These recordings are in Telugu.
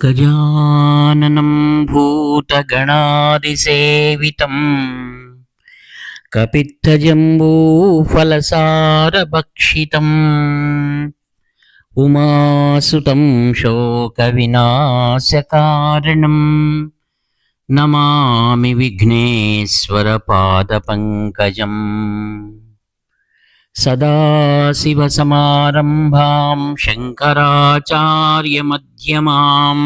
गजाननं भूतगणादिसेवितं कपित्थजम्बूफलसारभक्षितम् उमासुतं शोकविनाशकारणं नमामि विघ्नेश्वरपादपङ्कजम्। सदाशिवसमारम्भां शङ्कराचार्यमध्यमाम्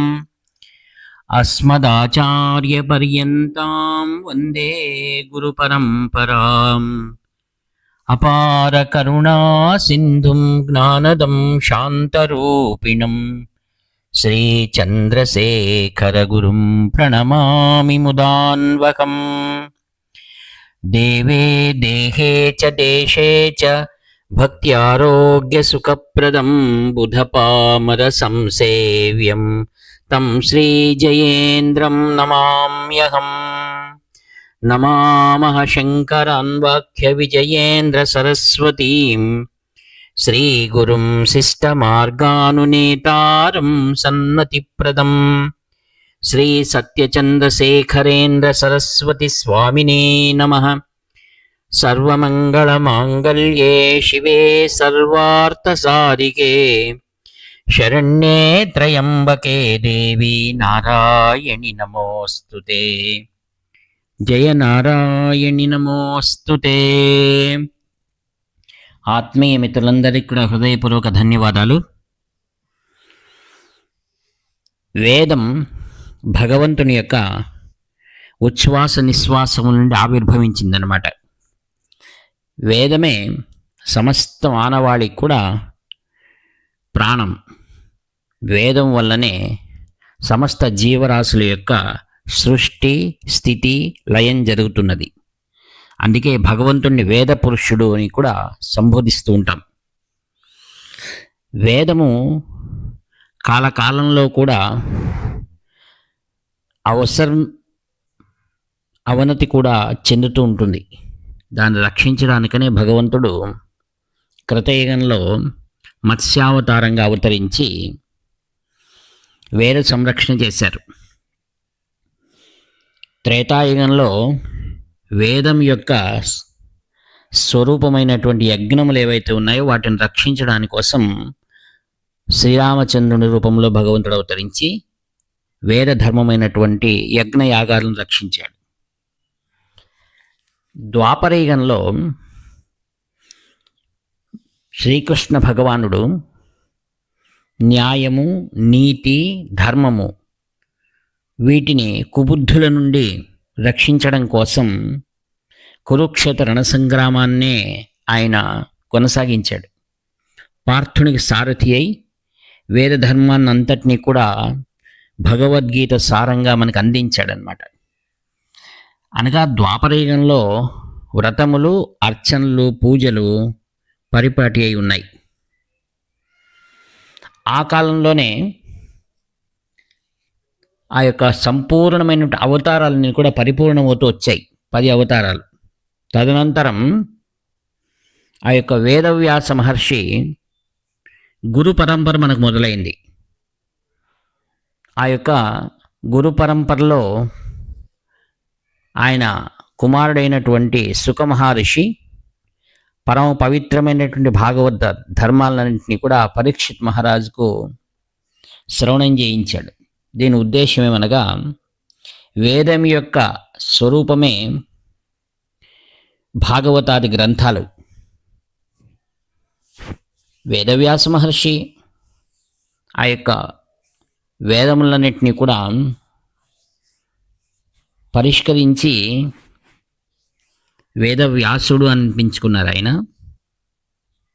अस्मदाचार्यपर्यन्तां वन्दे गुरुपरम्पराम्। अपारकरुणासिन्धुं ज्ञानदं शान्तरूपिणं श्रीचन्द्रशेखरगुरुं प्रणमामि मुदान्वहम्। देवे देहे च देशे च भक्त्यारोग्यसुखप्रदं बुधपामरसंसेव्यं तं श्रीजयेन्द्रं नमाम्यहम्। नमामः शङ्करान्वाख्यविजयेन्द्रसरस्वतीं श्रीगुरुं शिष्टमार्गानुनेतारं सन्मतिप्रदम् श्री सत्यचन्द्रशेखरेन्द्र सरस्वती स्वामिने नमः। सर्वमङ्गलमाङ्गल्ये शिवे सर्वार्थसाधिके शरण्ये त्र्यम्बके देवी नारायणि नमोऽस्तुते। जय नारायणि नमोऽस्तुते। ఆత్మీయ మిత్రులందరికీ కూడా హృదయపూర్వక ధన్యవాదాలు. వేదం భగవంతుని యొక్క ఉచ్ఛ్వాస నిశ్వాసము నుండి ఆవిర్భవించిందనమాట. వేదమే సమస్త మానవాళికి కూడా ప్రాణం. వేదం వల్లనే సమస్త జీవరాశుల యొక్క సృష్టి స్థితి లయం జరుగుతున్నది. అందుకే భగవంతుణ్ణి వేద పురుషుడు అని కూడా సంబోధిస్తూ ఉంటాం. వేదము కాలకాలంలో కూడా అవనతి కూడా చెందుతూ ఉంటుంది. దాన్ని రక్షించడానికనే భగవంతుడు కృతయుగంలో మత్స్యావతారంగా అవతరించి వేద సంరక్షణ చేశారు. త్రేతాయుగంలో వేదం యొక్క స్వరూపమైనటువంటి యజ్ఞములు ఏవైతే ఉన్నాయో వాటిని రక్షించడాని కోసం శ్రీరామచంద్రుని రూపంలో భగవంతుడు అవతరించి వేద ధర్మమైనటువంటి యజ్ఞయాగాలను రక్షించాడు. ద్వాపరయుగంలో శ్రీకృష్ణ భగవానుడు న్యాయము, నీతి, ధర్మము వీటిని కుబుద్ధుల నుండి రక్షించడం కోసం కురుక్షేత్ర రణసంగ్రామాన్నే ఆయన కొనసాగించాడు. పార్థునికి సారథి అయి వేద ధర్మాన్ని అంతటినీ కూడా భగవద్గీత సారంగా మనకు అందించాడనమాట. అనగా ద్వాపరయుగంలో వ్రతములు, అర్చనలు, పూజలు పరిపాటి అయి ఉన్నాయి. ఆ కాలంలోనే ఆ యొక్క సంపూర్ణమైన అవతారాలన్నీ కూడా పరిపూర్ణమవుతూ వచ్చాయి, 10 అవతారాలు. తదనంతరం ఆ యొక్క వేదవ్యాస మహర్షి గురు పరంపర మనకు మొదలైంది. ఆ యొక్క గురు పరంపరలో ఆయన కుమారుడైనటువంటి సుఖ మహర్షి పరమ పవిత్రమైనటువంటి భాగవత ధర్మాలన్నింటినీ కూడా పరీక్షిత్ మహారాజుకు శ్రవణం చేయించాడు. దీని ఉద్దేశం ఏమనగా వేదం యొక్క స్వరూపమే భాగవతాది గ్రంథాలు. వేదవ్యాస మహర్షి ఆ యొక్క వేదములన్నింటినీ కూడా పరిష్కరించి వేదవ్యాసుడు అనిపించుకున్నారు. ఆయన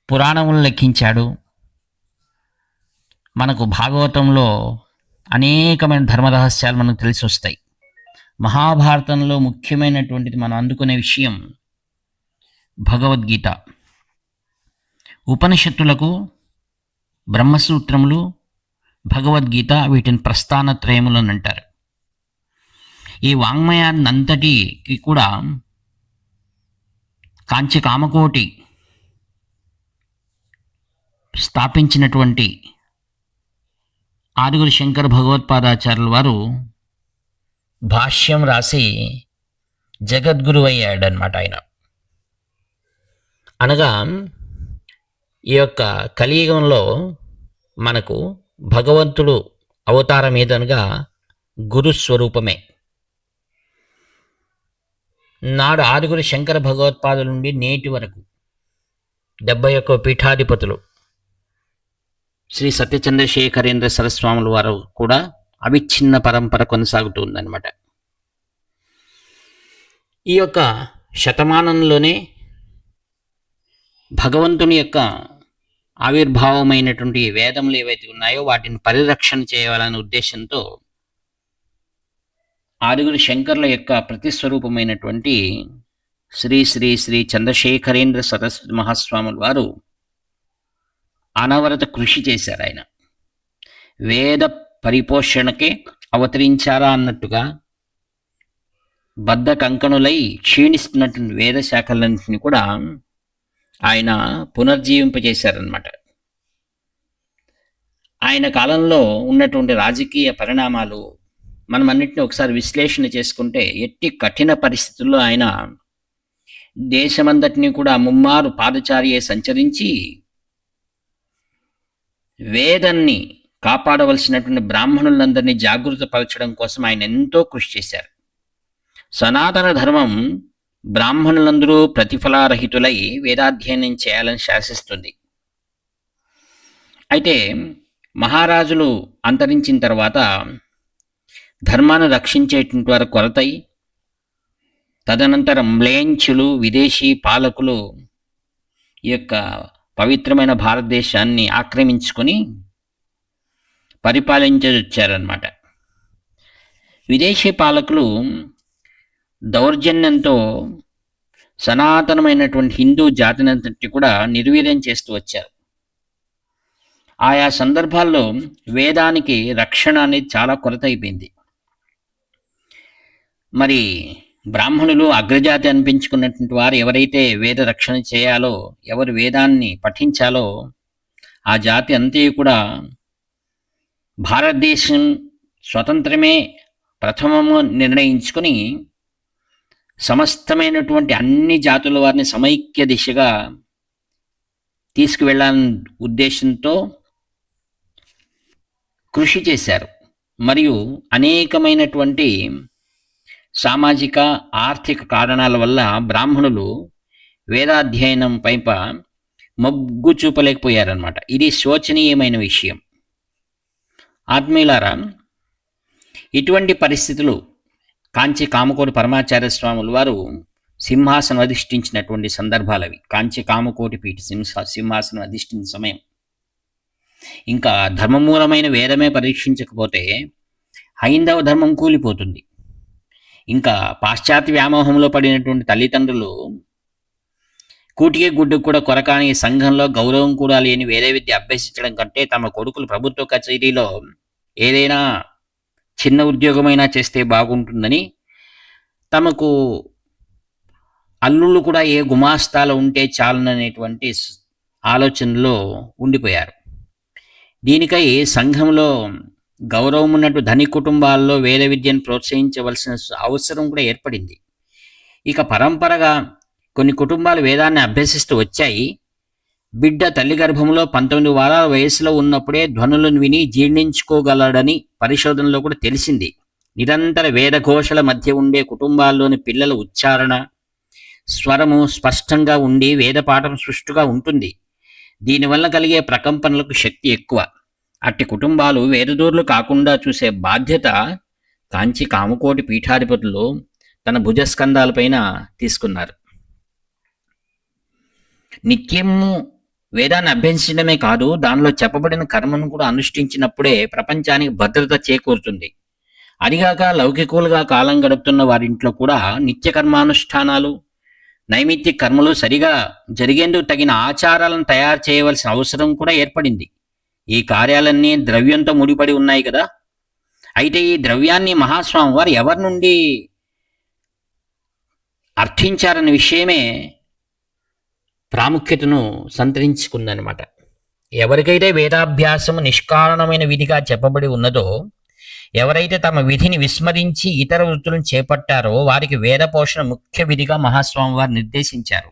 పురాణములను లెక్కించాడు. మనకు భాగవతంలో అనేకమైన ధర్మరహస్యాలు మనకు తెలిసి వస్తాయి. మహాభారతంలో ముఖ్యమైనటువంటిది మనం అందుకునే విషయం భగవద్గీత. ఉపనిషత్తులకు బ్రహ్మసూత్రములు, భగవద్గీత వీటిని ప్రస్థానత్రయములు అని అంటారు. ఈ వాంగ్మయాన్నంతటికి కూడా కాంచి కామకోటి స్థాపించినటువంటి ఆదిగురు శంకర భగవత్పాదాచార్యుల వారు భాష్యం రాసి జగద్గురు అయ్యాడనమాట ఆయన. అనగా ఈ యొక్క కలియుగంలో మనకు భగవంతుడు అవతారం ఏదనగా గురుస్వరూపమే. నాడు ఆదిగురు శంకర భగవత్పాదుల నుండి నేటి వరకు 71 పీఠాధిపతులు శ్రీ సత్యచంద్రశేఖరేంద్ర సరస్వాముల వారు కూడా అవిచ్ఛిన్న పరంపర కొనసాగుతూ ఉందన్నమాట. ఈ యొక్క శతమానంలోనే భగవంతుని యొక్క ఆవిర్భావమైనటువంటి వేదములు ఏవైతే ఉన్నాయో వాటిని పరిరక్షణ చేయాలనే ఉద్దేశంతో ఆదిగురు శంకర్ల యొక్క ప్రతిస్వరూపమైనటువంటి శ్రీ శ్రీ శ్రీ చంద్రశేఖరేంద్ర సరస్వతి మహాస్వాముల వారు అనవరత కృషి చేశారు. ఆయన వేద పరిపోషణకే అవతరించారా అన్నట్టుగా బద్ధ కంకణులై క్షీణిస్తున్నటువంటి వేద శాఖలన్నింటినీ కూడా ఆయన పునర్జీవింపజేశారనమాట. ఆయన కాలంలో ఉన్నటువంటి రాజకీయ పరిణామాలు మనం అన్నింటినీ ఒకసారి విశ్లేషణ చేసుకుంటే ఎట్టి కఠిన పరిస్థితుల్లో ఆయన దేశమంతటినీ కూడా ముమ్మారు పాదచారియే సంచరించి వేదాన్ని కాపాడవలసినటువంటి బ్రాహ్మణులందరినీ జాగృతపరచడం కోసం ఆయన ఎంతో కృషి చేశారు. సనాతన ధర్మం బ్రాహ్మణులందరూ ప్రతిఫలారహితులై వేదాధ్యయనం చేయాలని శాసిస్తుంది. అయితే మహారాజులు అంతరించిన తర్వాత ధర్మాన్ని రక్షించేటువంటి వారు కొరతై తదనంతరం మ్లేంఛులు విదేశీ పాలకులు ఈ యొక్క పవిత్రమైన భారతదేశాన్ని ఆక్రమించుకొని పరిపాలించొచ్చారన్నమాట. విదేశీ పాలకులు దౌర్జన్యంతో సనాతనమైనటువంటి హిందూ జాతినంతటి కూడా నిర్వీర్యం చేస్తూ వచ్చారు. ఆయా సందర్భాల్లో వేదానికి రక్షణ అనేది చాలా కొరత అయిపోయింది. మరి బ్రాహ్మణులు అగ్రజాతి అనిపించుకున్నటువంటి వారు ఎవరైతే వేద రక్షణ చేయాలో, ఎవరు వేదాన్ని పఠించాలో ఆ జాతి అంతే కూడా భారతదేశం స్వతంత్రమే ప్రథమము నిర్ణయించుకొని సమస్తమైనటువంటి అన్ని జాతుల వారిని సమైక్య దిశగా తీసుకువెళ్ళాలనే ఉద్దేశంతో కృషి చేశారు. మరియు అనేకమైనటువంటి సామాజిక ఆర్థిక కారణాల వల్ల బ్రాహ్మణులు వేదాధ్యయనం పైన మొగ్గు చూపలేకపోయారన్నమాట. ఇది శోచనీయమైన విషయం. ఆత్మీయులారా, ఇటువంటి పరిస్థితులు కాంచి కామకోటి పరమాచార్య స్వాముల వారు సింహాసనం అధిష్ఠించినటువంటి సందర్భాలవి. కాంచి కామకోటి పీఠ సింహాసనం అధిష్ఠించిన సమయం. ఇంకా ధర్మమూలమైన వేదమే పరీక్షించకపోతే హైందవ ధర్మం కూలిపోతుంది. ఇంకా పాశ్చాత్య వ్యామోహంలో పడినటువంటి తల్లిదండ్రులు కూటికి గుడ్డుకు కూడా కొరకాని సంఘంలో గౌరవం కూడా లేని వేద విద్య అభ్యసించడం కంటే తమ కొడుకులు ప్రభుత్వ కచేరీలో ఏదైనా చిన్న ఉద్యోగమైనా చేస్తే బాగుంటుందని తమకు అల్లుళ్ళు కూడా ఏ గుమాస్తాలో ఉంటే చాలననేటువంటి ఆలోచనలో ఉండిపోయారు. దీనికై సంఘంలో గౌరవం ఉన్నట్టు ధని కుటుంబాల్లో వేద విద్యను ప్రోత్సహించవలసిన అవసరం కూడా ఏర్పడింది. ఇక పరంపరగా కొన్ని కుటుంబాలు వేదాన్ని అభ్యసిస్తూ వచ్చాయి. బిడ్డ తల్లి గర్భంలో 19 వారాల వయసులో ఉన్నప్పుడే ధ్వనులను విని జీర్ణించుకోగలడని పరిశోధనలో కూడా తెలిసింది. నిరంతర వేదఘోషల మధ్య ఉండే కుటుంబాల్లోని పిల్లల ఉచ్చారణ స్వరము స్పష్టంగా ఉండి వేదపాఠం సుష్టుగా ఉంటుంది. దీనివల్ల కలిగే ప్రకంపనలకు శక్తి ఎక్కువ. అట్టి కుటుంబాలు వేదదూర్లు కాకుండా చూసే బాధ్యత కాంచి కామకోటి పీఠాధిపతులు తన భుజస్కంధాలపైన తీసుకున్నారు. నిత్యము వేదాన్ని అభ్యసించడమే కాదు, దానిలో చెప్పబడిన కర్మను కూడా అనుష్ఠించినప్పుడే ప్రపంచానికి భద్రత చేకూరుతుంది. అదిగాక లౌకికులుగా కాలం గడుపుతున్న వారింట్లో కూడా నిత్య కర్మానుష్ఠానాలు నైమిత్తిక కర్మలు సరిగా జరిగేందుకు తగిన ఆచారాలను తయారు చేయవలసిన అవసరం కూడా ఏర్పడింది. ఈ కార్యాలన్నీ ద్రవ్యంతో ముడిపడి ఉన్నాయి కదా. అయితే ఈ ద్రవ్యాన్ని మహాస్వామి వారు ఎవరి నుండి అర్థించారనే విషయమే ప్రాముఖ్యతను సంతరించుకుందనమాట. ఎవరికైతే వేదాభ్యాసము నిష్కారణమైన విధిగా చెప్పబడి ఉన్నదో, ఎవరైతే తమ విధిని విస్మరించి ఇతర వృత్తులను చేపట్టారో వారికి వేద పోషణ ముఖ్య విధిగా మహాస్వామి వారు నిర్దేశించారు.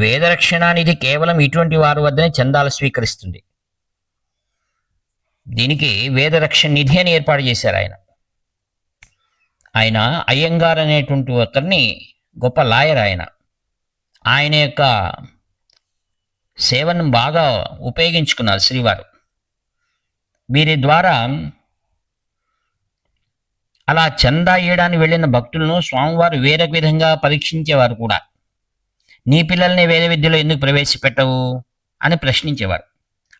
వేదరక్షణ నిధి కేవలం ఇటువంటి వారి వద్దనే చందాలు స్వీకరిస్తుంది. దీనికి వేదరక్షణ నిధి అని ఏర్పాటు చేశారు ఆయన అయ్యంగార్ అనేటువంటి ఒకరిని గొప్ప లాయర్. ఆయన యొక్క సేవను బాగా ఉపయోగించుకున్నారు శ్రీవారు. వీరి ద్వారా అలా చందా ఇయ్యడానికి వెళ్ళిన భక్తులను స్వామివారు వేరొక విధంగా పరీక్షించేవారు కూడా. నీ పిల్లల్ని వేద విద్యలో ఎందుకు ప్రవేశపెట్టవు అని ప్రశ్నించేవారు.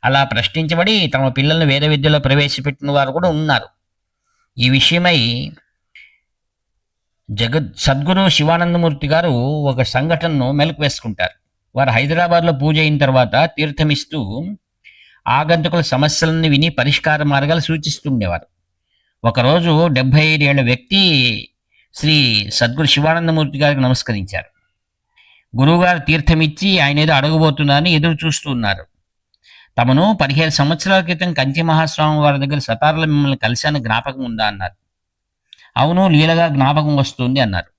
అలా ప్రశ్నించబడి తమ పిల్లల్ని వేద విద్యలో ప్రవేశపెట్టిన వారు కూడా ఉన్నారు. ఈ విషయమై సద్గురు శివానందమూర్తి గారు ఒక సంఘటనను మెలకు వేసుకుంటారు. వారు హైదరాబాద్లో పూజ అయిన తర్వాత తీర్థమిస్తూ ఆగంతుకుల సమస్యలను విని పరిష్కార మార్గాలు సూచిస్తుండేవారు. ఒకరోజు 75 ఏళ్ల వ్యక్తి శ్రీ సద్గురు శివానందమూర్తి గారికి నమస్కరించారు. గురువుగారు తీర్థమిచ్చి ఆయన ఏదో అడగబోతున్నారని ఎదురు చూస్తూ ఉన్నారు. తమను 15 సంవత్సరాల క్రితం కంచి మహాస్వామి వారి దగ్గర సతారులో మిమ్మల్ని కలిశాను, జ్ఞాపకం ఉందా అన్నారు. అవును, లీలగా జ్ఞాపకం వస్తుంది అన్నారు.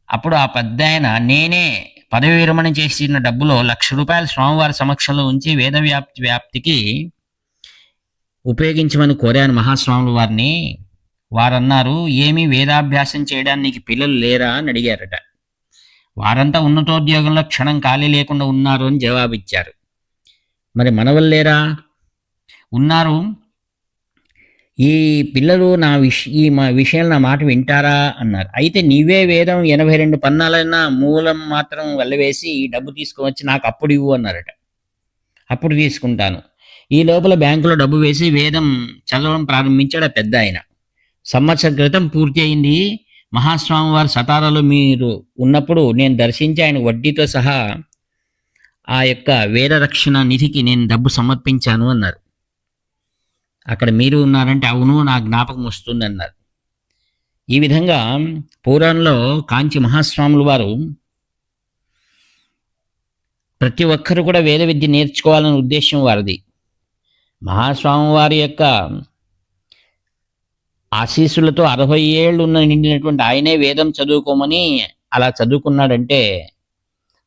అప్పుడు ఆ పెద్ద ఆయన, నేనే పదవి విరమణ చేసిన డబ్బులో ₹1,00,000 స్వామివారి సమక్షంలో ఉంచి వేద వ్యాప్తికి ఉపయోగించమని కోరాను మహాస్వాముల వారిని. వారన్నారు, ఏమీ వేదాభ్యాసం చేయడానికి పిల్లలు లేరా అని అడిగారట. వారంతా ఉన్నతోద్యోగంలో క్షణం ఖాళీ లేకుండా ఉన్నారు అని జవాబిచ్చారు. మరి మనవలు లేరా? ఉన్నారు. ఈ పిల్లలు మా విషయాలు నా మాట వింటారా అన్నారు. అయితే నీవే వేదం 82 పన్నాలైనా మూలం మాత్రం వెళ్ళవేసి ఈ డబ్బు తీసుకువచ్చి నాకు అప్పుడు ఇవ్వు అన్నారట. అప్పుడు తీసుకుంటాను. ఈ లోపల బ్యాంకులో డబ్బు వేసి వేదం చదవడం ప్రారంభించాడు ఆ పెద్ద ఆయన. సంవత్సరం క్రితం పూర్తి అయింది. మహాస్వామి వారు సతారాలో మీరు ఉన్నప్పుడు నేను దర్శించి ఆయన వడ్డీతో సహా ఆ యొక్క వేద రక్షణ నిధికి నేను డబ్బు సమర్పించాను అన్నారు. అక్కడ మీరు ఉన్నారంటే అవును, నా జ్ఞాపకం వస్తుంది అన్నారు. ఈ విధంగా పురాణంలో కాంచి మహాస్వాముల వారు ప్రతి ఒక్కరు కూడా వేద విద్య నేర్చుకోవాలనే ఉద్దేశం వారిది. మహాస్వామి వారి యొక్క ఆశీస్సులతో 60 ఏళ్ళు నిండినటువంటి ఆయనే వేదం చదువుకోమని అలా చదువుకున్నాడంటే,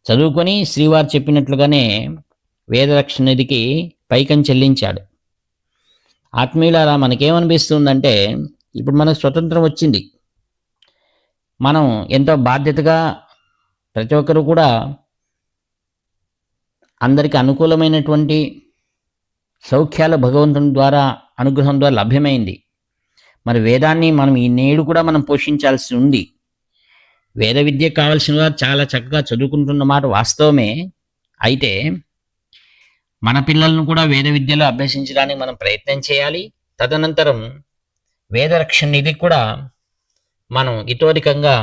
చదువుకొని శ్రీవారు చెప్పినట్లుగానే వేదరక్షణ నిధికి పైకం చెల్లించాడు. ఆత్మీయులారా, మనకేమనిపిస్తుందంటే ఇప్పుడు మనకు స్వతంత్రం వచ్చింది. మనం ఎంతో బాధ్యతగా ప్రతి ఒక్కరు కూడా అందరికీ అనుకూలమైనటువంటి సౌఖ్యాలు భగవంతుని ద్వారా అనుగ్రహం ద్వారా లభ్యమైంది. మరి వేదాన్ని మనం ఈ నేడు కూడా మనం పోషించాల్సి ఉంది. వేద విద్య కావాల్సిన వారు చాలా చక్కగా చదువుకుంటున్న మాట వాస్తవమే. అయితే మన పిల్లలను కూడా వేద విద్యలో అభ్యసించడానికి మనం ప్రయత్నం చేయాలి. తదనంతరం వేదరక్షణ నిధికి కూడా మనం ఇతోధికంగా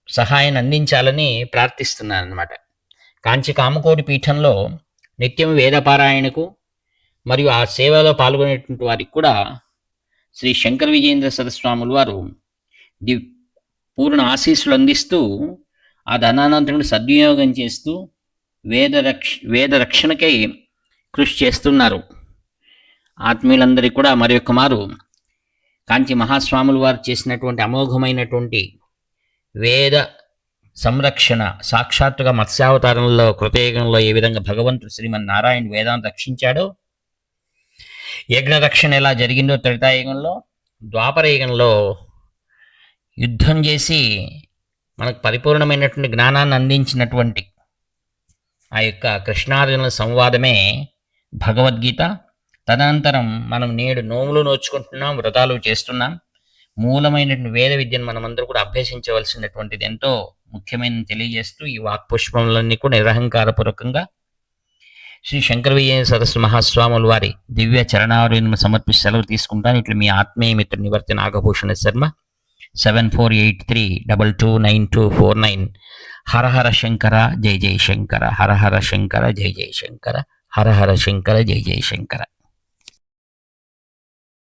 సహాయాన్ని అందించాలని ప్రార్థిస్తున్నాను అన్నమాట. కాంచి కామకోటి పీఠంలో నిత్యం వేదపారాయణకు మరియు ఆ సేవలో పాల్గొనేటువంటి వారికి కూడా శ్రీ శంకర విజయేంద్ర సరస్వాముల వారు పూర్ణ ఆశీస్సులు అందిస్తూ ఆ ధనానంతరం సద్వినియోగం చేస్తూ వేద రక్షణకై కృషి చేస్తున్నారు. ఆత్మీయులందరికీ కూడా మరి యొక్క మారు కాంచి మహాస్వాముల వారు చేసినటువంటి అమోఘమైనటువంటి వేద సంరక్షణ సాక్షాత్తుగా మత్స్యావతారంలో కృతయుగంలో ఏ విధంగా భగవంతుడు శ్రీమన్నారాయణ వేదాన్ని రక్షించాడో, యజ్ఞ రక్షణ ఎలా జరిగిందో త్రేతాయుగంలో, ద్వాపరయుగంలో యుద్ధం చేసి మనకు పరిపూర్ణమైనటువంటి జ్ఞానాన్ని అందించినటువంటి ఆ యొక్క కృష్ణార్జునుల సంవాదమే భగవద్గీత. తదనంతరం మనం నేడు నోములు నోచుకుంటున్నాం, వ్రతాలు చేస్తున్నాం. మూలమైనటువంటి వేద విద్యను మనమందరూ కూడా అభ్యసించవలసినటువంటిది ఎంతో ముఖ్యమైన తెలియజేస్తూ ఈ వాక్పుష్పములన్నీ కూడా నిరహంకారపూర్వకంగా శ్రీ శంకర విజయ సరస్సు మహాస్వాముల వారి దివ్య చరణాలను సమర్పిస్తూ సెలవు తీసుకుంటాను. ఇట్లా మీ ఆత్మీయ మిత్ర నివర్తి నాగభూషణ శర్మ. 7483229249. హర హర శంకర జయ జయ శంకర, హర హర శంకర జయ జయ శంకర, హర హర శంకర జయ జయ శంకర.